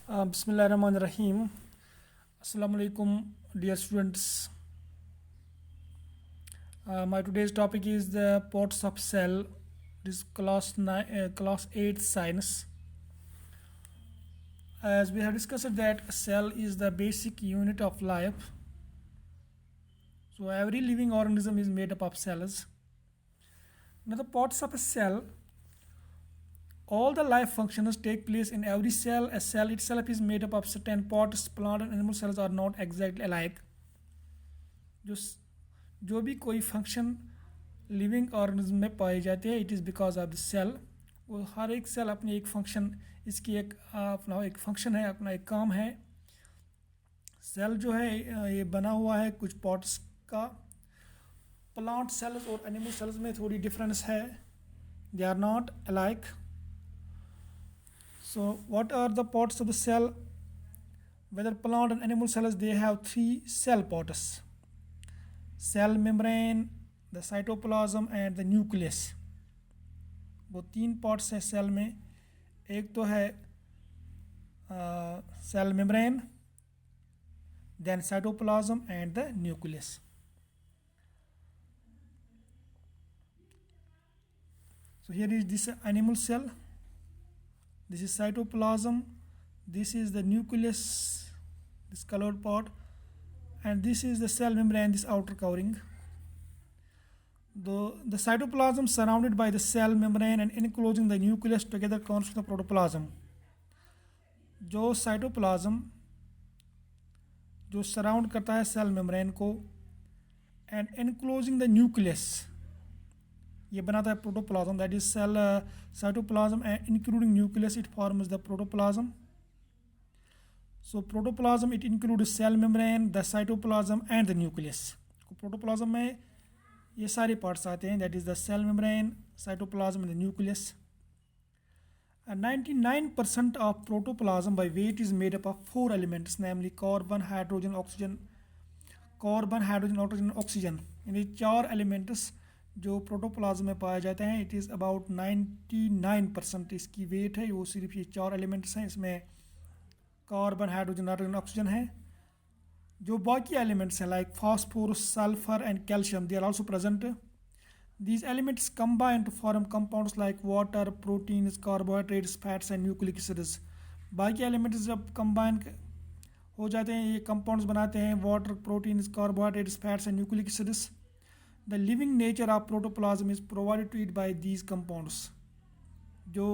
Bismillahirrahmanirrahim. Assalamu alaikum, dear students. My today's topic is the parts of cell. This is class 8 science. As we have discussed that a cell is the basic unit of life. So every living organism is made up of cells. Now the parts of a cell, all the life functions take place in every cell. A cell itself is made up of certain parts. Plant and animal cells are not exactly alike. जो भी कोई function living organism में पाए जाते हैं, it is because of the cell. वो हर एक सेल अपनी एक फंक्शन, इसकी एक अपना एक फंक्शन है, अपना एक काम है. सेल जो है ये बना हुआ है कुछ पार्ट्स का. प्लांट सेल्स और एनिमल सेल्स में थोड़ी डिफरेंस है. They are not alike. So what are the parts of the cell? Whether plant and animal cells, they have 3 cell parts: cell membrane, the cytoplasm and the nucleus. वो 3 parts हैं cell में. एक तो है cell membrane, then cytoplasm and the nucleus. So here is this animal cell. This is cytoplasm, this is the nucleus, this colored part, and this is the cell membrane, this outer covering. The cytoplasm surrounded by the cell membrane and enclosing the nucleus together constitutes the protoplasm. जो cytoplasm जो surround करता है cell membrane को and enclosing the nucleus, ये बनाता है protoplasm. That is cell cytoplasm and including nucleus it forms the protoplasm. So protoplasm it includes cell membrane, the cytoplasm and the nucleus. Protoplasm में ये सारे parts आते हैं. That is the cell membrane, cytoplasm and the nucleus. 99% of protoplasm by weight is made up of 4 elements, namely carbon, hydrogen, oxygen. Carbon, hydrogen, oxygen, oxygen, यानी 4 elements जो protoplasm में पाए जाते हैं. इट इज़ अबाउट 99% इसकी wait है. वो सिर्फ ये 4 एलिमेंट्स हैं. इसमें कार्बन, हाइड्रोजन, नाइट्रोजन, ऑक्सीजन है. जो बाकी एलिमेंट्स हैं like phosphorus, sulphur and calcium, they are also present. These elements combine to form compounds like water, proteins, carbohydrates, fats and nucleic acids. बाकी एलिमेंट्स जब कंबाइन हो जाते हैं ये कंपाउंड्स बनाते हैं: water, proteins, carbohydrates, fats and nucleic acids. The living nature of protoplasm is provided to it by these compounds. जो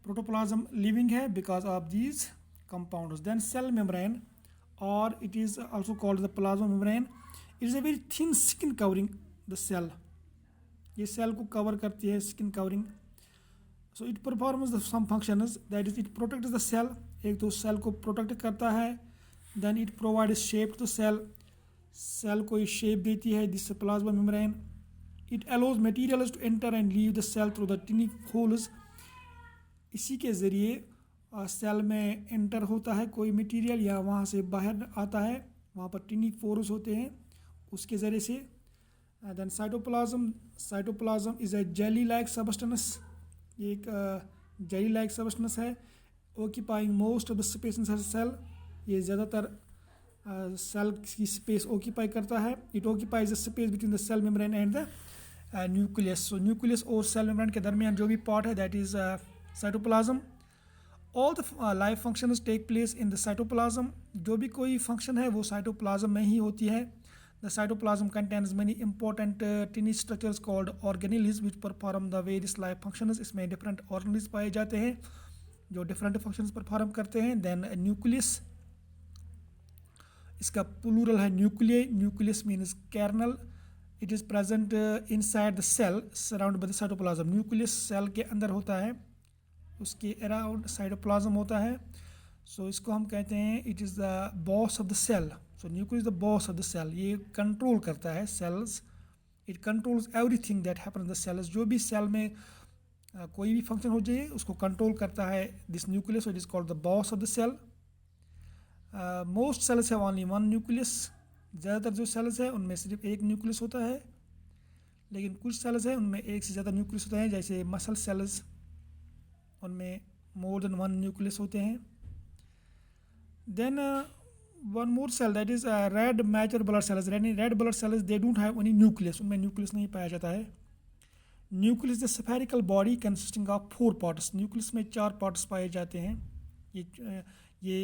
protoplasm living है because of these compounds. Then cell membrane, or it is also called the plasma membrane. It is a very thin skin covering the cell. ये cell को cover करती है skin covering. So it performs some functions. That is, it protects the cell. एक तो cell को protect करता है. Then it provides shape to the cell. Cell को शेप देती है this plasma membrane. It allows materials to enter and leave the cell through the tiny holes. इसी के ज़रिए सेल में एंटर होता है कोई मटेरियल या वहाँ से बाहर आता है. वहाँ पर टिनी फोर्स होते हैं, उसके ज़रिए से. Then cytoplasm is a jelly like substance. ये एक जेली लाइक सबस्टेंस है. Occupying most of the space in cell. ये ज़्यादातर सेल की स्पेस ऑक्यूपाई करता है. It occupies the space between the cell membrane and the nucleus. So nucleus और cell membrane के दरमियान जो भी पार्ट है that is cytoplasm. All the life functions take place in the cytoplasm. जो भी कोई फंक्शन है वो साइटोप्लाज्म में ही होती है. The cytoplasm contains many important tiny structures called organelles which perform the various life functions. इसमें डिफरेंट ऑर्गेनेल्स पाए जाते हैं जो डिफरेंट फंक्शंस परफॉर्म करते हैं. देन न्यूक्लियस, इसका प्लूरल है nuclei. Nucleus means kernel. It is present inside the cell surround by the cytoplasm. Nucleus cell के अंदर होता है, उसके अराउंड साइटोप्लाज्म होता है. सो इसको हम कहते हैं it is the boss of the cell. So nucleus the boss of the cell. ये कंट्रोल करता है cells. It controls everything that happens in the cells. जो भी सेल में कोई भी फंक्शन हो जाए उसको कंट्रोल करता है this nucleus. It is called the boss of the cell. Most cells have only 1 nucleus. ज़्यादातर जो सेल्स है उनमें सिर्फ एक न्यूक्लियस होता है. लेकिन कुछ सेल्स हैं उनमें एक से ज़्यादा न्यूक्लियस होते हैं. जैसे मसल सेल्स, उनमें मोर देन 1 न्यूक्लियस होते हैं. Then one more cell, that is red mature blood cells. Red blood cells, they don't have any nucleus, उनमें nucleus नहीं पाया जाता है. Nucleus is a spherical body consisting of 4 parts. Nucleus में 4 parts पाए जाते हैं. ये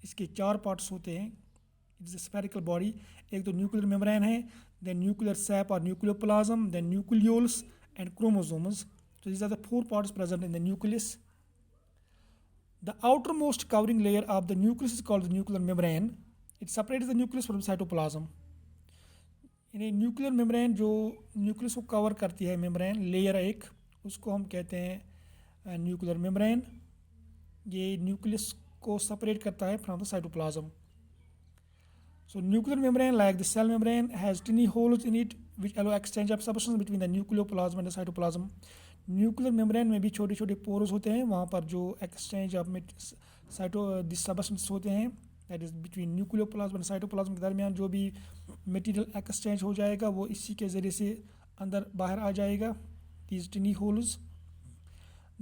इसके 4 parts होते हैं. It is a spherical body. एक तो nuclear membrane है, then nuclear sap or nucleoplasm, then nucleoles and chromosomes. So these are the 4 parts present in the nucleus. The outermost covering layer of the nucleus is called the nuclear membrane. It separates the nucleus from cytoplasm. यानी nuclear membrane जो nucleus को cover करती है, membrane layer एक, उसको हम कहते हैं न्यूक्लियर मेम्ब्रेन. ये न्यूक्लियस को सेपरेट करता है from the cytoplasm. So nuclear membrane, like the cell membrane, has tiny holes in it which allow exchange of substances between the nucleoplasm and the cytoplasm. Nuclear membrane में भी छोटे छोटे pores होते हैं, वहाँ पर जो एक्सचेंज ऑफ सबस्टेंस होते हैं, that is between nucleoplasm and cytoplasm के दरमियान जो भी मटेरियल एक्सचेंज हो जाएगा वो इसी के ज़रिए से अंदर बाहर आ जाएगा. These टिनी holes.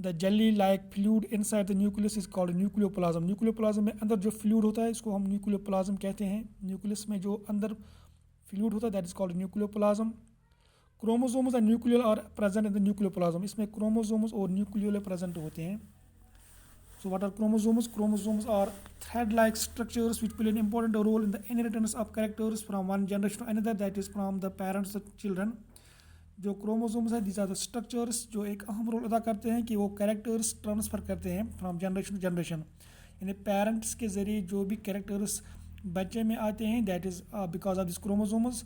The jelly like fluid inside the nucleus is called nucleoplasm. Nucleoplasm में अंदर जो फ्लूइड होता है इसको हम न्यूक्लियोप्लाज्म कहते हैं. न्यूक्लियस में जो अंदर फ्लूइड होता है that is called nucleoplasm. Chromosomes and nucleoli are present in the nucleoplasm. इसमें क्रोमोसोम्स और न्यूक्लियल प्रेजेंट होते हैं. So what are chromosomes? Chromosomes are thread-like structures which play an important role in the inheritance of characters from one generation to another, that is from the parents to children. जो chromosomes है, these are the structures जो एक अहम role अदा करते हैं कि वो कैरेक्टर्स ट्रांसफ़र करते हैं फ्रॉम जनरेशन टू जनरेशन. यानी पेरेंट्स के ज़रिए जो भी कैरेक्टर्स बच्चे में आते हैं, that is because of this chromosomes.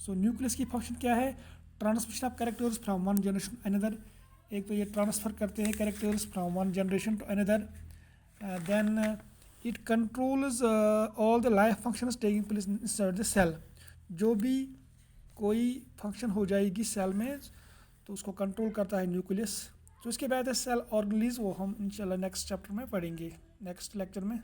So nucleus की फंक्शन क्या है? Transmission of characters from one generation to another. एक तो ये ट्रांसफ़र करते हैं characters from one generation to another. Then it controls all the life functions taking place inside the cell. जो भी कोई फंक्शन हो जाएगी सेल में तो उसको कंट्रोल करता है न्यूक्लियस. तो इसके बाद है सेल ऑर्गेनेल्स, वो हम इंशाल्लाह नेक्स्ट चैप्टर में पढ़ेंगे, नेक्स्ट लेक्चर में.